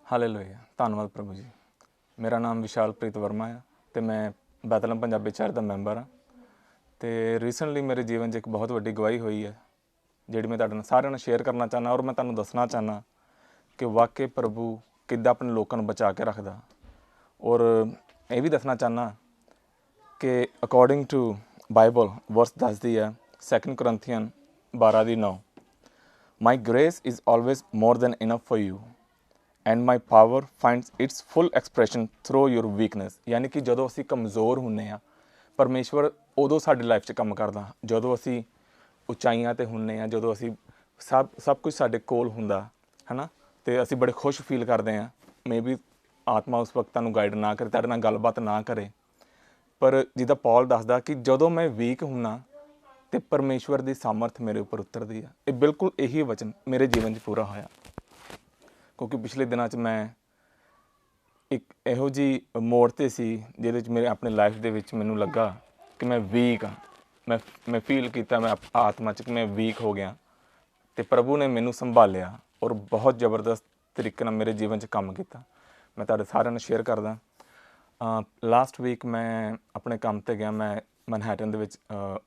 Hallelujah. ਧੰਨਵਾਦ ਪ੍ਰਭੂ ਜੀ। ਮੇਰਾ ਨਾਮ ਵਿਸ਼ਾਲਪ੍ਰੀਤ ਵਰਮਾ ਆ ਅਤੇ ਮੈਂ ਬੈਤਲਹਮ ਪੰਜਾਬੀ ਚਰਚ ਦਾ ਮੈਂਬਰ ਹਾਂ। ਅਤੇ ਰੀਸੈਂਟਲੀ ਮੇਰੇ ਜੀਵਨ 'ਚ ਇੱਕ ਬਹੁਤ ਵੱਡੀ ਗਵਾਹੀ ਹੋਈ ਹੈ ਜਿਹੜੀ ਮੈਂ ਤੁਹਾਡੇ ਨਾਲ ਸਾਰਿਆਂ ਨਾਲ ਸ਼ੇਅਰ ਕਰਨਾ ਚਾਹੁੰਦਾ। ਔਰ ਮੈਂ ਤੁਹਾਨੂੰ ਦੱਸਣਾ ਚਾਹੁੰਦਾ ਕਿ ਵਾਕਈ ਪ੍ਰਭੂ ਕਿੱਦਾਂ ਆਪਣੇ ਲੋਕਾਂ ਨੂੰ ਬਚਾ ਕੇ ਰੱਖਦਾ। ਔਰ ਇਹ ਵੀ ਦੱਸਣਾ ਚਾਹੁੰਦਾ ਕਿ ਅਕੋਰਡਿੰਗ ਟੂ ਬਾਈਬਲ ਵਰਸ ਦੱਸਦੀ ਹੈ 2 Corinthians 12:9 my grace is always more than enough for you and my power finds its full expression through your weakness. ਯਾਨੀ ਕਿ ਜਦੋਂ ਅਸੀਂ ਕਮਜ਼ੋਰ ਹੁੰਦੇ ਹਾਂ ਪਰਮੇਸ਼ਵਰ ਉਦੋਂ ਸਾਡੀ ਲਾਈਫ 'ਚ ਕੰਮ ਕਰਦਾ। ਜਦੋਂ ਅਸੀਂ ਉਚਾਈਆਂ 'ਤੇ ਹੁੰਦੇ ਹਾਂ, ਜਦੋਂ ਅਸੀਂ ਸਭ ਕੁਝ ਸਾਡੇ ਕੋਲ ਹੁੰਦਾ ਹੈ ਨਾ, ਅਤੇ ਅਸੀਂ ਬੜੇ ਖੁਸ਼ ਫੀਲ ਕਰਦੇ ਹਾਂ। ਮੇ ਬੀ ਆਤਮਾ ਉਸ ਵਕਤ ਤੁਹਾਨੂੰ ਗਾਈਡ ਨਾ ਕਰੇ, ਤੁਹਾਡੇ ਨਾਲ ਗੱਲਬਾਤ ਨਾ ਕਰੇ, ਪਰ ਜਿੱਦਾਂ ਪੌਲ ਦੱਸਦਾ ਕਿ ਜਦੋਂ ਮੈਂ ਵੀਕ ਹੁੰਦਾ ਅਤੇ ਪਰਮੇਸ਼ਵਰ ਦੀ ਸਾਮਰਥ ਮੇਰੇ ਉੱਪਰ ਉਤਰਦੀ ਆ। ਇਹ ਬਿਲਕੁਲ ਇਹੀ ਵਚਨ ਮੇਰੇ ਜੀਵਨ 'ਚ ਪੂਰਾ ਹੋਇਆ, ਕਿਉਂਕਿ ਪਿਛਲੇ ਦਿਨਾਂ 'ਚ ਮੈਂ ਇੱਕ ਇਹੋ ਜਿਹੀ ਮੋੜ 'ਤੇ ਸੀ ਜਿਹਦੇ 'ਚ ਮੇਰੇ ਆਪਣੇ ਲਾਈਫ ਦੇ ਵਿੱਚ ਮੈਨੂੰ ਲੱਗਾ ਕਿ ਮੈਂ ਵੀਕ ਹਾਂ। ਮੈਂ ਫੀਲ ਕੀਤਾ ਮੈਂ ਆਤਮਾ 'ਚ ਕਿ ਮੈਂ ਵੀਕ ਹੋ ਗਿਆ, ਅਤੇ ਪ੍ਰਭੂ ਨੇ ਮੈਨੂੰ ਸੰਭਾਲਿਆ ਔਰ ਬਹੁਤ ਜ਼ਬਰਦਸਤ ਤਰੀਕੇ ਨਾਲ ਮੇਰੇ ਜੀਵਨ 'ਚ ਕੰਮ ਕੀਤਾ। ਮੈਂ ਤੁਹਾਡੇ ਸਾਰਿਆਂ ਨਾਲ ਸ਼ੇਅਰ ਕਰਦਾ। ਲਾਸਟ ਵੀਕ ਮੈਂ ਆਪਣੇ ਕੰਮ 'ਤੇ ਗਿਆ। ਮੈਂ ਮੈਨਹੈਟਨ ਦੇ ਵਿੱਚ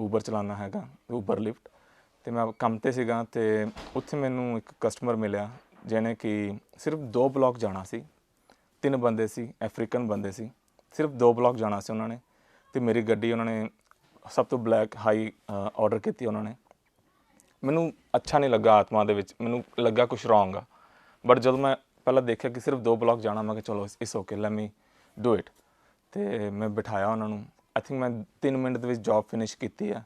ਊਬਰ ਚਲਾਉਂਦਾ ਹੈਗਾ, ਊਬਰ ਲਿਫਟ, ਅਤੇ ਮੈਂ ਕੰਮ 'ਤੇ ਸੀਗਾ ਅਤੇ ਉੱਥੇ ਮੈਨੂੰ ਇੱਕ ਕਸਟਮਰ ਮਿਲਿਆ ਜਿਹਨੇ ਕਿ ਸਿਰਫ 2 ਬਲਾਕ ਜਾਣਾ ਸੀ। 3 ਬੰਦੇ ਸੀ, ਅਫਰੀਕਨ ਬੰਦੇ ਸੀ, ਸਿਰਫ 2 ਬਲਾਕ ਜਾਣਾ ਸੀ ਉਹਨਾਂ ਨੇ। ਅਤੇ ਮੇਰੀ ਗੱਡੀ ਉਹਨਾਂ ਨੇ ਸਭ ਤੋਂ ਬਲੈਕ ਹਾਈ ਔਡਰ ਕੀਤੀ ਉਹਨਾਂ ਨੇ। ਮੈਨੂੰ ਅੱਛਾ ਨਹੀਂ ਲੱਗਾ ਆਤਮਾ ਦੇ ਵਿੱਚ, ਮੈਨੂੰ ਲੱਗਾ ਕੁਛ ਰੋਂਗ ਆ। ਬਟ ਜਦੋਂ ਮੈਂ ਪਹਿਲਾਂ ਦੇਖਿਆ ਕਿ ਸਿਰਫ 2 ਬਲਾਕ ਜਾਣਾ, ਮੈਂ ਕਿਹਾ ਚਲੋ it's okay, let me do it. ਅਤੇ ਮੈਂ ਬਿਠਾਇਆ ਉਹਨਾਂ ਨੂੰ। ਆਈ ਥਿੰਕ ਮੈਂ 3 ਮਿੰਟ ਦੇ ਵਿੱਚ ਜੋਬ ਫਿਨਿਸ਼ ਕੀਤੀ ਆ।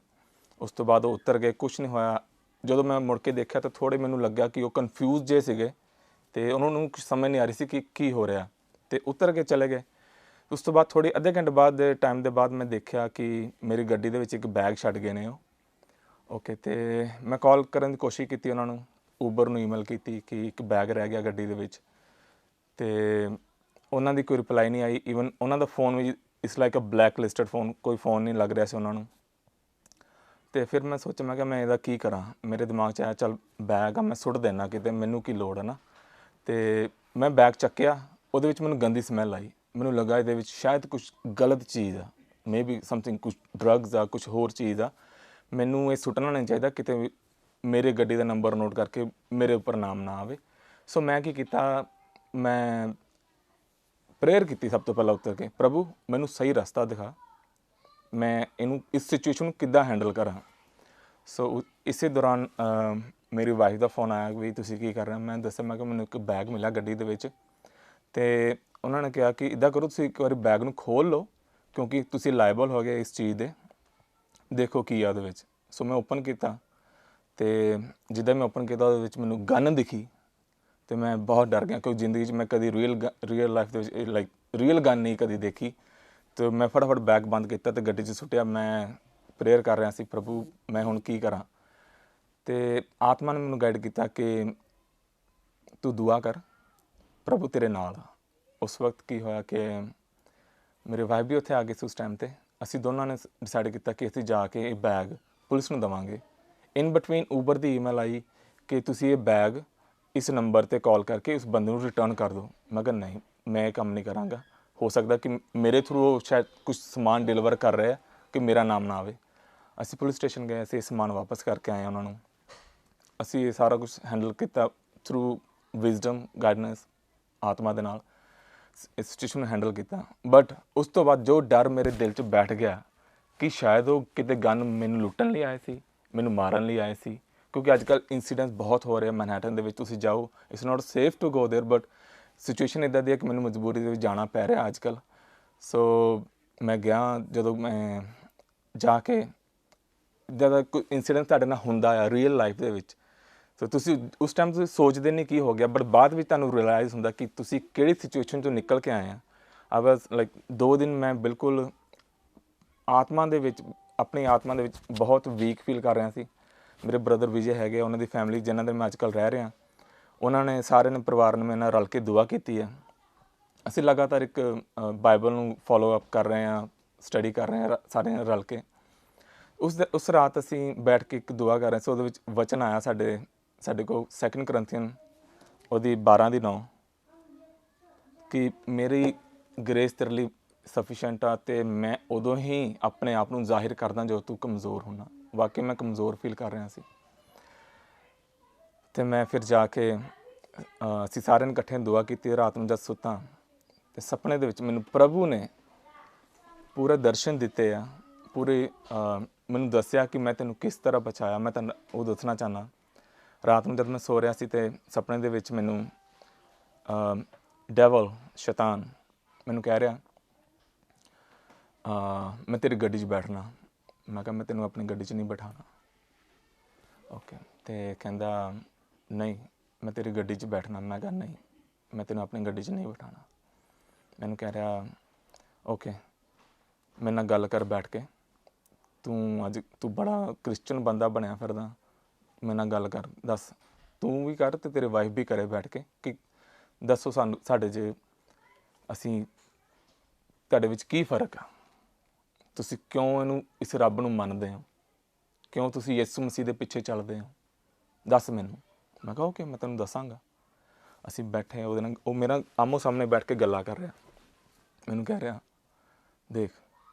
ਉਸ ਤੋਂ ਬਾਅਦ ਉਹ ਉਤਰ ਗਏ, ਕੁਛ ਨਹੀਂ ਹੋਇਆ। ਜਦੋਂ ਮੈਂ ਮੁੜ ਕੇ ਦੇਖਿਆ ਤਾਂ ਥੋੜ੍ਹੇ ਮੈਨੂੰ ਲੱਗਿਆ ਕਿ ਉਹ ਕਨਫਿਊਜ਼ ਜੇ ਸੀਗੇ ਅਤੇ ਉਹਨਾਂ ਨੂੰ ਕੁਛ ਸਮਝ ਨਹੀਂ ਆ ਰਹੀ ਸੀ ਕਿ ਕੀ ਹੋ ਰਿਹਾ, ਅਤੇ ਉਤਰ ਕੇ ਚਲੇ ਗਏ। ਉਸ ਤੋਂ ਬਾਅਦ ਥੋੜ੍ਹੇ ਅੱਧੇ ਘੰਟੇ ਬਾਅਦ ਦੇ ਟਾਈਮ ਦੇ ਬਾਅਦ ਮੈਂ ਦੇਖਿਆ ਕਿ ਮੇਰੀ ਗੱਡੀ ਦੇ ਵਿੱਚ ਇੱਕ ਬੈਗ ਛੱਡ ਗਏ ਨੇ ਉਹ। ਓਕੇ, ਅਤੇ ਮੈਂ ਕਾਲ ਕਰਨ ਦੀ ਕੋਸ਼ਿਸ਼ ਕੀਤੀ ਉਹਨਾਂ ਨੂੰ, ਊਬਰ ਨੂੰ ਈਮੇਲ ਕੀਤੀ ਕਿ ਇੱਕ ਬੈਗ ਰਹਿ ਗਿਆ ਗੱਡੀ ਦੇ ਵਿੱਚ, ਅਤੇ ਉਹਨਾਂ ਦੀ ਕੋਈ ਰਿਪਲਾਈ ਨਹੀਂ ਆਈ। ਈਵਨ ਉਹਨਾਂ ਦਾ ਫੋਨ ਵੀ it's like a black listed phone, ਕੋਈ ਫੋਨ ਨਹੀਂ ਲੱਗ ਰਿਹਾ ਸੀ ਉਹਨਾਂ ਨੂੰ। ਅਤੇ ਫਿਰ ਮੈਂ ਸੋਚਿਆ, ਮੈਂ ਕਿਹਾ ਮੈਂ ਇਹਦਾ ਕੀ ਕਰਾਂ। ਮੇਰੇ ਦਿਮਾਗ 'ਚ ਆਇਆ ਚੱਲ ਬੈਗ ਆ, ਮੈਂ ਸੁੱਟ ਦੇਣਾ ਕਿਤੇ, ਮੈਨੂੰ ਕੀ ਲੋੜ ਹੈ ਨਾ। ਅਤੇ ਮੈਂ ਬੈਗ ਚੱਕਿਆ, ਉਹਦੇ ਵਿੱਚ ਮੈਨੂੰ ਗੰਦੀ ਸਮੈਲ ਆਈ। ਮੈਨੂੰ ਲੱਗਾ ਇਹਦੇ ਵਿੱਚ ਸ਼ਾਇਦ ਕੁਛ ਗਲਤ ਚੀਜ਼ ਆ, ਮੇ ਬੀ ਸਮਥਿੰਗ, ਕੁਛ ਡਰੱਗਸ ਆ, ਕੁਛ ਹੋਰ ਚੀਜ਼ ਆ। ਮੈਨੂੰ ਇਹ ਸੁੱਟਣਾ ਨਹੀਂ ਚਾਹੀਦਾ ਕਿਤੇ ਵੀ, ਮੇਰੇ ਗੱਡੀ ਦਾ ਨੰਬਰ ਨੋਟ ਕਰਕੇ ਮੇਰੇ ਉੱਪਰ ਨਾਮ ਨਾ ਆਵੇ। ਸੋ ਮੈਂ ਕੀ ਕੀਤਾ, ਮੈਂ ਪ੍ਰੇਅਰ ਕੀਤੀ ਸਭ ਤੋਂ ਪਹਿਲਾਂ ਉੱਤਰ ਕੇ, ਪ੍ਰਭੂ ਮੈਨੂੰ ਸਹੀ ਰਸਤਾ ਦਿਖਾ, ਮੈਂ ਇਸ ਸਿਚੁਏਸ਼ਨ ਨੂੰ ਕਿੱਦਾਂ ਹੈਂਡਲ ਕਰਾਂ। ਸੋ ਇਸੇ ਦੌਰਾਨ ਮੇਰੀ ਵਾਈਫ ਦਾ ਫੋਨ ਆਇਆ ਵੀ ਤੁਸੀਂ ਕੀ ਕਰ ਰਹੇ ਹੋ। ਮੈਂ ਦੱਸਿਆ, ਮੈਂ ਕਿਹਾ ਮੈਨੂੰ ਇੱਕ ਬੈਗ ਮਿਲਿਆ ਗੱਡੀ ਦੇ ਵਿੱਚ, ਅਤੇ ਉਹਨਾਂ ਨੇ ਕਿਹਾ ਕਿ ਇੱਦਾਂ ਕਰੋ ਤੁਸੀਂ ਇੱਕ ਵਾਰੀ ਬੈਗ ਨੂੰ ਖੋਲ੍ਹ ਲਓ ਕਿਉਂਕਿ ਤੁਸੀਂ ਲਾਇਬਲ ਹੋ ਗਏ ਇਸ ਚੀਜ਼ ਦੇ, ਦੇਖੋ ਕੀ ਆ ਉਹਦੇ ਵਿੱਚ। ਸੋ ਮੈਂ ਓਪਨ ਕੀਤਾ, ਅਤੇ ਜਿੱਦਾਂ ਮੈਂ ਓਪਨ ਕੀਤਾ ਉਹਦੇ ਵਿੱਚ ਮੈਨੂੰ ਗਨ ਦਿਖੀ, ਅਤੇ ਮੈਂ ਬਹੁਤ ਡਰ ਗਿਆ ਕਿਉਂਕਿ ਜ਼ਿੰਦਗੀ 'ਚ ਮੈਂ ਕਦੀ ਰੀਅਲ ਲਾਈਫ ਦੇ ਵਿੱਚ ਲਾਈਕ ਰੀਅਲ ਗਨ ਨਹੀਂ ਕਦੀ ਦੇਖੀ। ਅਤੇ ਮੈਂ ਫਟਾਫਟ ਬੈਗ ਬੰਦ ਕੀਤਾ ਅਤੇ ਗੱਡੀ 'ਚ ਸੁੱਟਿਆ। ਮੈਂ ਪ੍ਰੇਅਰ ਕਰ ਰਿਹਾ ਸੀ, ਪ੍ਰਭੂ ਮੈਂ ਹੁਣ ਕੀ ਕਰਾਂ। ਅਤੇ ਆਤਮਾ ਨੇ ਮੈਨੂੰ ਗਾਈਡ ਕੀਤਾ ਕਿ ਤੂੰ ਦੁਆ ਕਰ, ਪ੍ਰਭੂ ਤੇਰੇ ਨਾਲ ਆ। ਉਸ ਵਕਤ ਕੀ ਹੋਇਆ ਕਿ ਮੇਰੇ ਵਾਈਫ ਵੀ ਉੱਥੇ ਆ ਗਏ ਸੀ ਉਸ ਟਾਈਮ 'ਤੇ। ਅਸੀਂ ਦੋਨਾਂ ਨੇ ਡਿਸਾਈਡ ਕੀਤਾ ਕਿ ਅਸੀਂ ਜਾ ਕੇ ਇਹ ਬੈਗ ਪੁਲਿਸ ਨੂੰ ਦੇਵਾਂਗੇ। In between Uber the email ਆਈ ਕਿ ਤੁਸੀਂ ਇਹ ਬੈਗ ਇਸ ਨੰਬਰ 'ਤੇ ਕਾਲ ਕਰਕੇ ਉਸ ਬੰਦੇ ਨੂੰ ਰਿਟਰਨ ਕਰ ਦਿਓ। ਮੈਂ ਕਿਹਾ ਨਹੀਂ, ਮੈਂ ਇਹ ਕੰਮ ਨਹੀਂ ਕਰਾਂਗਾ। ਹੋ ਸਕਦਾ ਕਿ ਮੇਰੇ ਥਰੂ ਉਹ ਸ਼ਾਇਦ ਕੁਛ ਸਮਾਨ ਡਿਲੀਵਰ ਕਰ ਰਿਹਾ ਕਿ ਮੇਰਾ ਨਾਮ ਨਾ ਆਵੇ। ਅਸੀਂ ਪੁਲਿਸ ਸਟੇਸ਼ਨ ਗਏ, ਅਸੀਂ ਇਹ ਸਮਾਨ ਵਾਪਸ ਕਰਕੇ ਆਏ ਉਹਨਾਂ ਨੂੰ। ਅਸੀਂ ਇਹ ਸਾਰਾ ਕੁਛ ਹੈਂਡਲ ਕੀਤਾ ਥਰੂ ਵਿਜ਼ਡਮ, ਗਾਈਡਨੈਸ, ਆਤਮਾ ਦੇ ਨਾਲ ਇਸ ਸਿਚੁਏਸ਼ਨ ਨੂੰ ਹੈਂਡਲ ਕੀਤਾ। ਬਟ ਉਸ ਤੋਂ ਬਾਅਦ ਜੋ ਡਰ ਮੇਰੇ ਦਿਲ 'ਚ ਬੈਠ ਗਿਆ ਕਿ ਸ਼ਾਇਦ ਉਹ ਕਿਤੇ ਗਨ ਮੈਨੂੰ ਲੁੱਟਣ ਲਈ ਆਏ ਸੀ, ਮੈਨੂੰ ਮਾਰਨ ਲਈ ਆਏ ਸੀ, ਕਿਉਂਕਿ ਅੱਜ ਕੱਲ੍ਹ ਇੰਸੀਡੈਂਟਸ ਬਹੁਤ ਹੋ ਰਹੇ ਮੈਨਹੈਟਨ ਦੇ ਵਿੱਚ। ਤੁਸੀਂ ਜਾਓ, it's not safe to go there, but situation ਇੱਦਾਂ ਦੀ ਹੈ ਕਿ ਮੈਨੂੰ ਮਜਬੂਰੀ ਦੇ ਵਿੱਚ ਜਾਣਾ ਪੈ ਰਿਹਾ ਅੱਜ ਕੱਲ੍ਹ। ਸੋ ਮੈਂ ਗਿਆ, ਜਦੋਂ ਮੈਂ ਜਾ ਕੇ ਜਦੋਂ ਕੋਈ ਇੰਸੀਡੈਂਟ ਤੁਹਾਡੇ ਨਾਲ ਹੁੰਦਾ ਆ ਰੀਅਲ ਲਾਈਫ ਦੇ ਵਿੱਚ, ਸੋ ਤੁਸੀਂ ਉਸ ਟਾਈਮ ਤੁਸੀਂ ਸੋਚਦੇ ਨਹੀਂ ਕੀ ਹੋ ਗਿਆ, ਬਟ ਬਾਅਦ ਵਿੱਚ ਤੁਹਾਨੂੰ ਰਿਅਲਾਈਜ਼ ਹੁੰਦਾ ਕਿ ਤੁਸੀਂ ਕਿਹੜੀ ਸਿਚੁਏਸ਼ਨ 'ਚੋਂ ਨਿਕਲ ਕੇ ਆਏ ਆ। ਆਈ ਵਾਜ਼ ਲਾਈਕ 2 ਦਿਨ ਮੈਂ ਬਿਲਕੁਲ ਆਤਮਾ ਦੇ ਵਿੱਚ, ਆਪਣੀ ਆਤਮਾ ਦੇ ਵਿੱਚ ਬਹੁਤ ਵੀਕ ਫੀਲ ਕਰ ਰਿਹਾ ਸੀ। ਮੇਰੇ ਬ੍ਰਦਰ ਵਿਜੇ ਹੈਗੇ, ਉਹਨਾਂ ਦੀ ਫੈਮਿਲੀ ਜਿਨ੍ਹਾਂ ਦੇ ਮੈਂ ਅੱਜ ਕੱਲ੍ਹ ਰਹਿ ਰਿਹਾ, ਉਹਨਾਂ ਨੇ ਸਾਰਿਆਂ ਨੇ, ਪਰਿਵਾਰ ਨੇ ਮੇਰੇ ਨਾਲ ਰਲ ਕੇ ਦੁਆ ਕੀਤੀ ਹੈ। ਅਸੀਂ ਲਗਾਤਾਰ ਇੱਕ ਬਾਈਬਲ ਨੂੰ ਫੋਲੋ ਅਪ ਕਰ ਰਹੇ ਹਾਂ, ਸਟੱਡੀ ਕਰ ਰਹੇ ਹਾਂ ਸਾਰਿਆਂ ਨੇ ਰਲ ਕੇ। ਉਸ ਰਾਤ ਅਸੀਂ ਬੈਠ ਕੇ ਇੱਕ ਦੁਆ ਕਰ ਰਹੇ ਸੀ। ਉਹਦੇ ਵਿੱਚ ਵਚਨ ਆਇਆ ਸਾਡੇ ਕੋਲ 2 Corinthians ਉਹਦੀ 12:9 ਕਿ ਮੇਰੀ ਗ੍ਰੇਸ ਤੇਰੇ ਲਈ ਸਫੀਸ਼ੀਐਂਟ ਆ ਤੇ ਮੈਂ ਉਦੋਂ ਹੀ ਆਪਣੇ ਆਪ ਨੂੰ ਜ਼ਾਹਿਰ ਕਰਦਾ ਜਦੋਂ ਤੂੰ ਕਮਜ਼ੋਰ ਹੁੰਦਾ। ਵਾਕਈ ਮੈਂ ਕਮਜ਼ੋਰ ਫੀਲ ਕਰ ਰਿਹਾ ਸੀ। ਤੇ ਮੈਂ ਫਿਰ ਜਾ ਕੇ ਅਸੀਂ ਸਾਰਿਆਂ ਨੇ ਇਕੱਠੇ ਦੁਆ ਕੀਤੀ। ਰਾਤ ਨੂੰ ਜਦ ਸੁੱਤਾ ਤੇ ਸੁਪਨੇ ਦੇ ਵਿੱਚ ਮੈਨੂੰ ਪ੍ਰਭੂ ਨੇ ਪੂਰੇ ਦਰਸ਼ਨ ਦਿੱਤੇ ਆ, ਪੂਰੇ ਮੈਨੂੰ ਦੱਸਿਆ ਕਿ ਮੈਂ ਤੈਨੂੰ ਕਿਸ ਤਰ੍ਹਾਂ ਬਚਾਇਆ। ਮੈਂ ਤੁਹਾਨੂੰ ਉਹ ਦੱਸਣਾ ਚਾਹੁੰਦਾ। ਰਾਤ ਨੂੰ ਜਦ ਮੈਂ ਸੋ ਰਿਹਾ ਸੀ ਤੇ ਸੁਪਨੇ ਦੇ ਵਿੱਚ ਮੈਨੂੰ ਡੈਵਲ ਸ਼ੈਤਾਨ ਮੈਨੂੰ ਕਹਿ ਰਿਹਾ ਮੈਂ ਤੇਰੀ ਗੱਡੀ 'ਚ ਬੈਠਣਾ। ਮੈਂ ਕਿਹਾ ਮੈਂ ਤੈਨੂੰ ਆਪਣੀ ਗੱਡੀ 'ਚ ਨਹੀਂ ਬਿਠਾਉਣਾ। ਓਕੇ। ਤੇ ਕਹਿੰਦਾ ਨਹੀਂ ਮੈਂ ਤੇਰੀ ਗੱਡੀ 'ਚ ਬੈਠਣਾ। ਮੈਂ ਕਿਹਾ ਨਹੀਂ ਮੈਂ ਤੈਨੂੰ ਆਪਣੀ ਗੱਡੀ 'ਚ ਨਹੀਂ ਬਿਠਾਉਣਾ। ਮੈਨੂੰ ਕਹਿ ਰਿਹਾ ਓਕੇ ਮੇਰੇ ਨਾਲ ਗੱਲ ਕਰ ਬੈਠ ਕੇ, ਤੂੰ ਬੜਾ ਕ੍ਰਿਸਚਨ ਬੰਦਾ ਬਣਿਆ ਫਿਰਦਾ, ਮੇਰੇ ਨਾਲ ਗੱਲ ਕਰ, ਦੱਸ ਤੂੰ ਵੀ ਕਰ ਤੇ ਤੇਰੇ ਵਾਈਫ ਵੀ ਕਰੇ ਬੈਠ ਕੇ ਕਿ ਦੱਸੋ ਸਾਡੇ 'ਚ ਅਸੀਂ ਤੁਹਾਡੇ ਵਿੱਚ ਕੀ ਫ਼ਰਕ ਆ, ਤੁਸੀਂ ਕਿਉਂ ਇਸ ਰੱਬ ਨੂੰ ਮੰਨਦੇ ਹੋ, ਕਿਉਂ ਤੁਸੀਂ ਯਿਸੂ ਮਸੀਹ ਦੇ ਪਿੱਛੇ ਚੱਲਦੇ ਹੋ, ਦੱਸ ਮੈਨੂੰ। ਮੈਂ ਕਿਹਾ ਓਕੇ ਮੈਂ ਤੈਨੂੰ ਦੱਸਾਂਗਾ। ਅਸੀਂ ਬੈਠੇ ਉਹਦੇ ਨਾਲ, ਉਹ ਮੇਰਾ ਆਮੋ ਸਾਹਮਣੇ ਬੈਠ ਕੇ ਗੱਲਾਂ ਕਰ ਰਿਹਾ। ਮੈਨੂੰ ਕਹਿ ਰਿਹਾ ਦੇਖ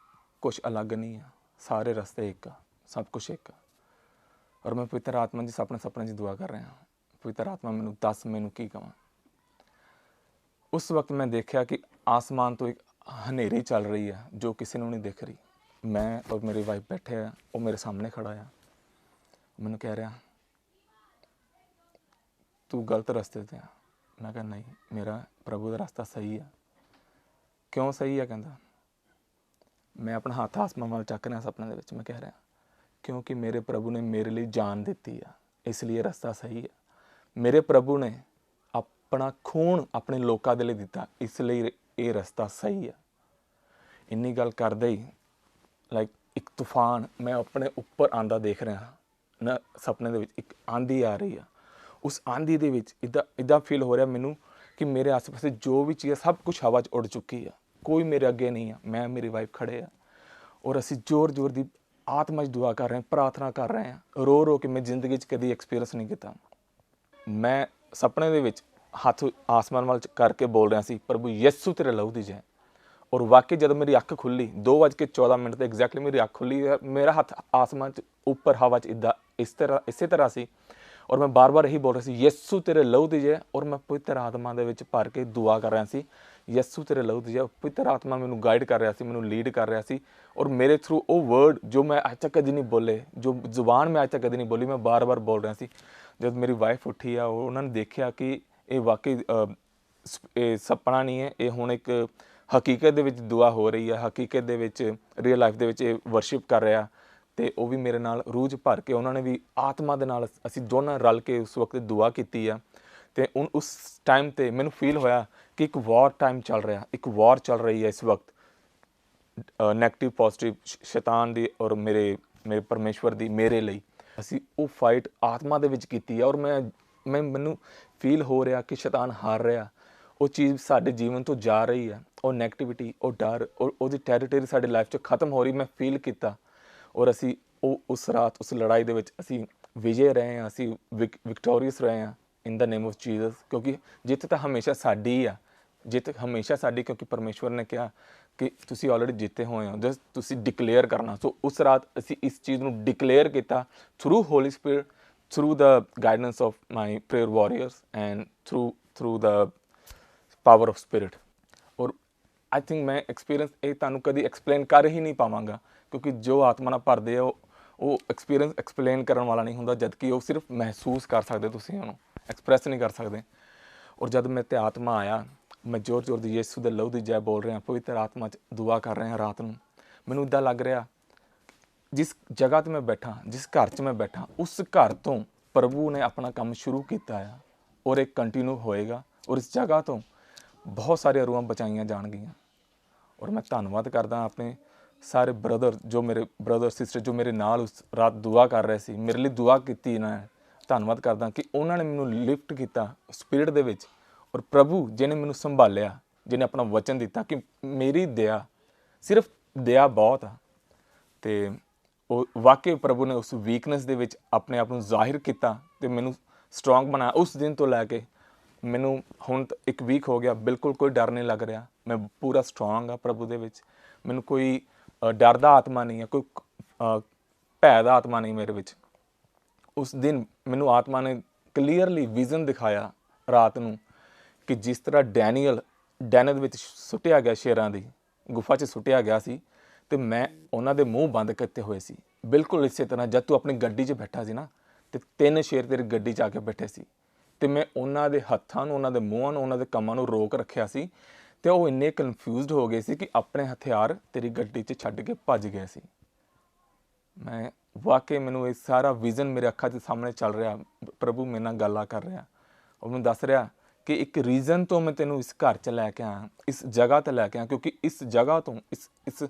ਕੁਛ ਅਲੱਗ ਨਹੀਂ ਆ, ਸਾਰੇ ਰਸਤੇ ਇੱਕ ਆ, ਸਭ ਕੁਛ ਇੱਕ ਆ। ਔਰ ਮੈਂ ਪਵਿੱਤਰ ਆਤਮਾ ਜੀ ਆਪਣੇ ਸੁਪਨੇ 'ਚ ਦੁਆ ਕਰ ਰਿਹਾ। ਪਵਿੱਤਰ ਆਤਮਾ ਮੈਨੂੰ ਦੱਸ ਮੈਨੂੰ ਕੀ ਕਹਾਂ। ਉਸ ਵਕਤ ਮੈਂ ਦੇਖਿਆ ਕਿ ਆਸਮਾਨ ਤੋਂ ਇੱਕ ਹਨੇਰੀ ਚੱਲ ਰਹੀ ਆ ਜੋ ਕਿਸੇ ਨੂੰ ਨਹੀਂ ਦਿਖ ਰਹੀ। ਮੈਂ ਔਰ ਮੇਰੀ ਵਾਈਫ ਬੈਠੇ ਆ, ਉਹ ਮੇਰੇ ਸਾਹਮਣੇ ਖੜਾ ਆ। ਮੈਨੂੰ ਕਹਿ ਰਿਹਾ ਤੂੰ ਗਲਤ ਰਸਤੇ 'ਤੇ ਆ। ਮੈਂ ਕਿਹਾ ਨਹੀਂ ਮੇਰਾ ਪ੍ਰਭੂ ਦਾ ਰਸਤਾ ਸਹੀ ਆ। ਕਿਉਂ ਸਹੀ ਆ? ਕਹਿੰਦਾ ਮੈਂ ਆਪਣਾ ਹੱਥ ਆਸਮਾਨ ਵੱਲ ਚੱਕ ਰਿਹਾ ਸੁਪਨੇ ਦੇ ਵਿੱਚ। ਮੈਂ ਕਹਿ ਰਿਹਾ ਕਿਉਂਕਿ ਮੇਰੇ ਪ੍ਰਭੂ ਨੇ ਮੇਰੇ ਲਈ ਜਾਨ ਦਿੱਤੀ ਆ, ਇਸ ਲਈ ਇਹ ਰਸਤਾ ਸਹੀ ਆ। ਮੇਰੇ ਪ੍ਰਭੂ ਨੇ ਆਪਣਾ ਖੂਨ ਆਪਣੇ ਲੋਕਾਂ ਦੇ ਲਈ ਦਿੱਤਾ, ਇਸ ਲਈ ਇਹ ਰਸਤਾ ਸਹੀ ਆ। ਇੰਨੀ ਗੱਲ ਕਰਦੇ ਹੀ ਇੱਕ ਤੂਫਾਨ ਮੈਂ ਆਪਣੇ ਉੱਪਰ ਆਂਦਾ ਦੇਖ ਰਿਹਾ ਨਾ ਸੁਪਨੇ ਦੇ ਵਿੱਚ। ਇੱਕ ਆਂਧੀ ਆ ਰਹੀ ਆ। ਉਸ ਆਂਧੀ ਦੇ ਵਿੱਚ ਇੱਦਾਂ ਫੀਲ ਹੋ ਰਿਹਾ ਮੈਨੂੰ ਕਿ ਮੇਰੇ ਆਸ-ਪਾਸੇ ਜੋ ਵੀ ਚੀਜ਼ ਸਭ ਕੁਛ ਹਵਾ 'ਚ ਉੱਡ ਚੁੱਕੀ ਆ, ਕੋਈ ਮੇਰੇ ਅੱਗੇ ਨਹੀਂ ਆ। ਮੈਂ ਮੇਰੀ ਵਾਈਫ ਖੜੇ ਆ ਔਰ ਅਸੀਂ ਜ਼ੋਰ ਦੀ ਆਤਮਾ 'ਚ ਦੁਆ ਕਰ ਰਹੇ ਹਾਂ, ਪ੍ਰਾਰਥਨਾ ਕਰ ਰਹੇ ਹਾਂ, ਰੋ ਕੇ। ਮੈਂ ਜ਼ਿੰਦਗੀ 'ਚ ਕਦੀ ਐਕਸਪੀਰੀਅੰਸ ਨਹੀਂ ਕੀਤਾ। ਮੈਂ ਸੁਪਨੇ ਦੇ ਵਿੱਚ ਹੱਥ ਆਸਮਾਨ ਵੱਲ ਕਰਕੇ ਬੋਲ ਰਿਹਾ ਸੀ ਪ੍ਰਭੂ ਯਿਸੂ ਤੇਰੇ ਲਹੂ ਦੀ ਜੈ। ਔਰ ਵਾਕਈ ਜਦੋਂ ਮੇਰੀ ਅੱਖ ਖੁੱਲੀ 2:14 ਤੇ ਐਗਜ਼ੈਕਟਲੀ ਮੇਰੀ ਅੱਖ ਖੁੱਲੀ, ਮੇਰਾ ਹੱਥ ਆਸਮਾਨ 'ਚ ਉੱਪਰ ਹਵਾ 'ਚ ਇਸੇ ਤਰ੍ਹਾਂ ਸੀ। ਔਰ ਮੈਂ ਬਾਰ-ਬਾਰ ਇਹੀ ਬੋਲ ਰਿਹਾ ਸੀ ਯਿਸੂ ਤੇਰੇ ਲਹੂ ਦੀ ਜੈ। ਔਰ ਮੈਂ ਪਵਿੱਤਰ ਆਤਮਾ ਦੇ ਵਿੱਚ ਭਰ ਕੇ ਦੁਆ ਕਰ ਰਿਹਾ ਸੀ ਯਿਸੂ ਤੇਰੇ ਲਹੂ ਦੀ ਜੈ। ਪਵਿੱਤਰ ਆਤਮਾ ਮੈਨੂੰ ਗਾਈਡ ਕਰ ਰਿਹਾ ਸੀ, ਮੈਨੂੰ ਲੀਡ ਕਰ ਰਿਹਾ ਸੀ। ਔਰ ਮੇਰੇ ਥਰੂ ਉਹ ਵਰਡ ਜੋ ਮੈਂ ਅੱਜ ਤੱਕ ਕਦੀ ਨਹੀਂ ਬੋਲੇ, ਜੋ ਜ਼ੁਬਾਨ ਮੈਂ ਅੱਜ ਤੱਕ ਕਦੀ ਨਹੀਂ ਬੋਲੀ, ਮੈਂ ਬਾਰ-ਬਾਰ ਬੋਲ ਰਿਹਾ ਸੀ। ਜਦ ਮੇਰੀ ਵਾਈਫ ਉੱਠੀ ਆ, ਉਹਨਾਂ ਨੇ ਦੇਖਿਆ ਕਿ ਇਹ ਵਾਕਈ ਇਹ ਸੁਪਨਾ ਨਹੀਂ ਹੈ, ਇਹ ਹੁਣ ਇੱਕ ਹਕੀਕਤ ਦੇ ਵਿੱਚ ਦੁਆ ਹੋ ਰਹੀ ਹੈ, ਹਕੀਕਤ ਦੇ ਵਿੱਚ ਰੀਅਲ ਲਾਈਫ ਦੇ ਵਿੱਚ ਇਹ ਵਰਸ਼ਿਪ ਕਰ ਰਿਹਾ। ਅਤੇ ਉਹ ਵੀ ਮੇਰੇ ਨਾਲ ਰੂਹ 'ਚ ਭਰ ਕੇ ਉਹਨਾਂ ਨੇ ਵੀ ਆਤਮਾ ਦੇ ਨਾਲ ਅਸੀਂ ਦੋਨਾਂ ਰਲ ਕੇ ਉਸ ਵਕਤ ਦੁਆ ਕੀਤੀ ਆ। ਅਤੇ ਉਸ ਟਾਈਮ 'ਤੇ ਮੈਨੂੰ ਫੀਲ ਹੋਇਆ ਕਿ ਇੱਕ ਵਾਰ ਟਾਈਮ ਚੱਲ ਰਿਹਾ, ਇੱਕ ਵਾਰ ਚੱਲ ਰਹੀ ਹੈ ਇਸ ਵਕਤ ਨੈਗੇਟਿਵ ਪੋਜ਼ੀਟਿਵ ਸ਼ੈਤਾਨ ਦੀ ਔਰ ਮੇਰੇ ਪਰਮੇਸ਼ਵਰ ਦੀ ਮੇਰੇ ਲਈ। ਅਸੀਂ ਉਹ ਫਾਈਟ ਆਤਮਾ ਦੇ ਵਿੱਚ ਕੀਤੀ ਆ। ਔਰ ਮੈਨੂੰ ਫੀਲ ਹੋ ਰਿਹਾ ਕਿ ਸ਼ੈਤਾਨ ਹਾਰ ਰਿਹਾ, ਉਹ ਚੀਜ਼ ਸਾਡੇ ਜੀਵਨ ਤੋਂ ਜਾ ਰਹੀ ਆ, ਉਹ ਨੈਗੇਟਿਵਿਟੀ, ਉਹ ਡਰ, ਉਹਦੀ ਟੈਰੀਟਰੀ ਸਾਡੇ ਲਾਈਫ 'ਚ ਖਤਮ ਹੋ ਰਹੀ, ਮੈਂ ਫੀਲ ਕੀਤਾ। ਔਰ ਅਸੀਂ ਉਸ ਰਾਤ ਉਸ ਲੜਾਈ ਦੇ ਵਿੱਚ ਅਸੀਂ ਵਿਜੇ ਰਹੇ ਹਾਂ, ਅਸੀਂ ਵਿਕਟੋਰੀਅਸ ਰਹੇ ਹਾਂ ਇਨ ਦਾ ਨੇਮ ਆਫ ਜੀਸਸ। ਕਿਉਂਕਿ ਜਿੱਤ ਤਾਂ ਹਮੇਸ਼ਾ ਸਾਡੀ ਆ, ਜਿੱਤ ਹਮੇਸ਼ਾ ਸਾਡੀ, ਕਿਉਂਕਿ ਪਰਮੇਸ਼ਵਰ ਨੇ ਕਿਹਾ ਕਿ ਤੁਸੀਂ ਆਲਰੇਡੀ ਜਿੱਤੇ ਹੋਏ ਹੋ, ਜਸਟ ਤੁਸੀਂ ਡਿਕਲੇਅਰ ਕਰਨਾ। ਸੋ ਉਸ ਰਾਤ ਅਸੀਂ ਇਸ ਚੀਜ਼ ਨੂੰ ਡਿਕਲੇਅਰ ਕੀਤਾ through Holi spirit, through the guidance of my prayer warriors and throw the power of spirit. ਔਰ ਆਈ ਥਿੰਕ ਮੈਂ ਐਕਸਪੀਰੀਅੰਸ ਇਹ ਤੁਹਾਨੂੰ ਕਦੀ ਐਕਸਪਲੇਨ ਕਰ ਹੀ ਨਹੀਂ ਪਾਵਾਂਗਾ, ਕਿਉਂਕਿ ਜੋ ਆਤਮਾ ਨਾਲ ਭਰਦੇ ਆ ਉਹ ਐਕਸਪੀਰੀਅੰਸ ਐਕਸਪਲੇਨ ਕਰਨ ਵਾਲਾ ਨਹੀਂ ਹੁੰਦਾ, ਜਦ ਕਿ ਉਹ ਸਿਰਫ ਮਹਿਸੂਸ ਕਰ ਸਕਦੇ, ਤੁਸੀਂ ਉਹਨੂੰ ਐਕਸਪ੍ਰੈਸ ਨਹੀਂ ਕਰ ਸਕਦੇ। ਔਰ ਜਦ ਮੇਰੇ 'ਤੇ ਆਤਮਾ ਆਇਆ, ਮੈਂ ਜ਼ੋਰ ਦੀ ਯਿਸੂ ਦੇ ਲਹੂ ਦੀ ਜੈ ਬੋਲ ਰਿਹਾ, ਪਵਿੱਤਰ ਆਤਮਾ 'ਚ ਦੁਆ ਕਰ ਰਿਹਾ ਰਾਤ ਨੂੰ। ਮੈਨੂੰ ਇੱਦਾਂ ਲੱਗ ਰਿਹਾ ਜਿਸ ਜਗ੍ਹਾ 'ਤੇ ਮੈਂ ਬੈਠਾ, ਜਿਸ ਘਰ 'ਚ ਮੈਂ ਬੈਠਾ, ਉਸ ਘਰ ਤੋਂ ਪ੍ਰਭੂ ਨੇ ਆਪਣਾ ਕੰਮ ਸ਼ੁਰੂ ਕੀਤਾ ਆ ਔਰ ਇਹ ਕੰਟੀਨਿਊ ਹੋਏਗਾ। ਔਰ ਇਸ ਜਗ੍ਹਾ ਤੋਂ ਬਹੁਤ ਸਾਰੀਆਂ ਰੂਹਾਂ ਬਚਾਈਆਂ ਜਾਣਗੀਆਂ। ਔਰ ਮੈਂ ਧੰਨਵਾਦ ਕਰਦਾ ਆਪਣੇ ਸਾਰੇ ਬ੍ਰਦਰ ਸਿਸਟਰ ਜੋ ਮੇਰੇ ਨਾਲ ਉਸ ਰਾਤ ਦੁਆ ਕਰ ਰਹੇ ਸੀ, ਮੇਰੇ ਲਈ ਦੁਆ ਕੀਤੀ ਇਹਨਾਂ ਨੇ। ਧੰਨਵਾਦ ਕਰਦਾ ਕਿ ਉਹਨਾਂ ਨੇ ਮੈਨੂੰ ਲਿਫਟ ਕੀਤਾ ਸਪਿਰਿਟ ਦੇ ਵਿੱਚ। ਔਰ ਪ੍ਰਭੂ ਜਿਹਨੇ ਮੈਨੂੰ ਸੰਭਾਲਿਆ, ਜਿਹਨੇ ਆਪਣਾ ਵਚਨ ਦਿੱਤਾ ਕਿ ਮੇਰੀ ਦਇਆ, ਸਿਰਫ ਦਇਆ ਬਹੁਤ ਆ। ਅਤੇ ਉਹ ਵਾਕਈ ਪ੍ਰਭੂ ਨੇ ਉਸ ਵੀਕਨੈਸ ਦੇ ਵਿੱਚ ਆਪਣੇ ਆਪ ਨੂੰ ਜ਼ਾਹਿਰ ਕੀਤਾ ਅਤੇ ਮੈਨੂੰ ਸਟਰੋਂਗ ਬਣਾਇਆ। ਉਸ ਦਿਨ ਤੋਂ ਲੈ ਕੇ ਮੈਨੂੰ ਹੁਣ ਇੱਕ ਵੀਕ ਹੋ ਗਿਆ, ਬਿਲਕੁਲ ਕੋਈ ਡਰ ਨਹੀਂ ਲੱਗ ਰਿਹਾ। ਮੈਂ ਪੂਰਾ ਸਟਰੋਂਗ ਆ ਪ੍ਰਭੂ ਦੇ ਵਿੱਚ। ਮੈਨੂੰ ਕੋਈ ਡਰ ਦਾ ਆਤਮਾ ਨਹੀਂ ਹੈ, ਕੋਈ ਭੈ ਦਾ ਆਤਮਾ ਨਹੀਂ ਮੇਰੇ ਵਿੱਚ। ਉਸ ਦਿਨ ਮੈਨੂੰ ਆਤਮਾ ਨੇ ਕਲੀਅਰਲੀ ਵਿਜ਼ਨ ਦਿਖਾਇਆ ਰਾਤ ਨੂੰ ਕਿ ਜਿਸ ਤਰ੍ਹਾਂ ਡੈਨੀਅਲ ਡੈਨ ਦੇ ਵਿੱਚ ਸੁੱਟਿਆ ਗਿਆ, ਸ਼ੇਰਾਂ ਦੀ ਗੁਫਾ 'ਚ ਸੁੱਟਿਆ ਗਿਆ ਸੀ, ਅਤੇ ਮੈਂ ਉਹਨਾਂ ਦੇ ਮੂੰਹ ਬੰਦ ਕੀਤੇ ਹੋਏ ਸੀ। ਬਿਲਕੁਲ ਇਸੇ ਤਰ੍ਹਾਂ ਜਦ ਤੂੰ ਆਪਣੀ ਗੱਡੀ 'ਚ ਬੈਠਾ ਸੀ ਨਾ, ਅਤੇ 3 ਸ਼ੇਰ ਤੇਰੀ ਗੱਡੀ 'ਚ ਆ ਕੇ ਬੈਠੇ ਸੀ, ਅਤੇ ਮੈਂ ਉਹਨਾਂ ਦੇ ਹੱਥਾਂ ਨੂੰ, ਉਹਨਾਂ ਦੇ ਮੂੰਹਾਂ ਨੂੰ, ਉਹਨਾਂ ਦੇ ਕੰਮਾਂ ਨੂੰ ਰੋਕ ਰੱਖਿਆ ਸੀ, ਅਤੇ ਉਹ ਇੰਨੇ ਕਨਫਿਊਜ਼ਡ ਹੋ ਗਏ ਸੀ ਕਿ ਆਪਣੇ ਹਥਿਆਰ ਤੇਰੀ ਗੱਡੀ 'ਚ ਛੱਡ ਕੇ ਭੱਜ ਗਏ ਸੀ। ਮੈਂ ਵਾਕਈ, ਮੈਨੂੰ ਇਹ ਸਾਰਾ ਵਿਜ਼ਨ ਮੇਰੇ ਅੱਖਾਂ ਦੇ ਸਾਹਮਣੇ ਚੱਲ ਰਿਹਾ। ਪ੍ਰਭੂ ਮੇਰੇ ਨਾਲ ਗੱਲਾਂ ਕਰ ਰਿਹਾ, ਉਹ ਮੈਨੂੰ ਦੱਸ ਰਿਹਾ ਕਿ ਇੱਕ ਰੀਜ਼ਨ ਤੋਂ ਮੈਂ ਤੈਨੂੰ ਇਸ ਘਰ 'ਚ ਲੈ ਕੇ ਆਇਆ, ਇਸ ਜਗ੍ਹਾ 'ਤੇ ਲੈ ਕੇ ਆਇਆ, ਕਿਉਂਕਿ ਇਸ ਜਗ੍ਹਾ ਤੋਂ, ਇਸ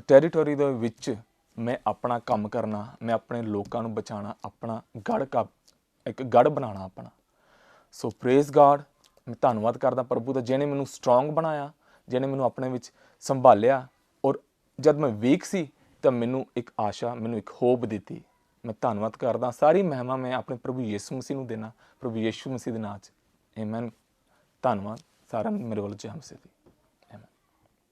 ਟੈਰੀਟੋਰੀ ਦੇ ਵਿੱਚ ਮੈਂ ਆਪਣਾ ਕੰਮ ਕਰਨਾ, ਮੈਂ ਆਪਣੇ ਲੋਕਾਂ ਨੂੰ ਬਚਾਉਣਾ, ਆਪਣਾ ਇੱਕ ਗੜ੍ਹ ਬਣਾਉਣਾ ਆਪਣਾ। ਸੋ ਪ੍ਰੇਜ਼ ਗਾਡ, ਮੈਂ ਧੰਨਵਾਦ ਕਰਦਾ ਪ੍ਰਭੂ ਦਾ, ਜਿਹਨੇ ਮੈਨੂੰ ਸਟਰੋਂਗ ਬਣਾਇਆ, ਜਿਹਨੇ ਮੈਨੂੰ ਆਪਣੇ ਵਿੱਚ ਸੰਭਾਲਿਆ, ਔਰ ਜਦ ਮੈਂ ਵੀਕ ਸੀ ਤਾਂ ਮੈਨੂੰ ਇੱਕ ਆਸ਼ਾ, ਮੈਨੂੰ ਇੱਕ ਹੋਪ ਦਿੱਤੀ। ਮੈਂ ਧੰਨਵਾਦ ਕਰਦਾ। ਸਾਰੀ ਮਹਿਮਾ ਮੈਂ ਆਪਣੇ ਪ੍ਰਭੂ ਯਿਸੂ ਮਸੀਹ ਨੂੰ ਦੇਣਾ, ਪ੍ਰਭੂ ਯਿਸੂ ਮਸੀਹ ਦੇ ਨਾਂ 'ਚ। ਆਮੇਨ। ਧੰਨਵਾਦ ਸਾਰਿਆਂ ਨੂੰ ਮੇਰੇ ਵੱਲੋਂ ਜੈ ਮਸੀਹ ਦੀ।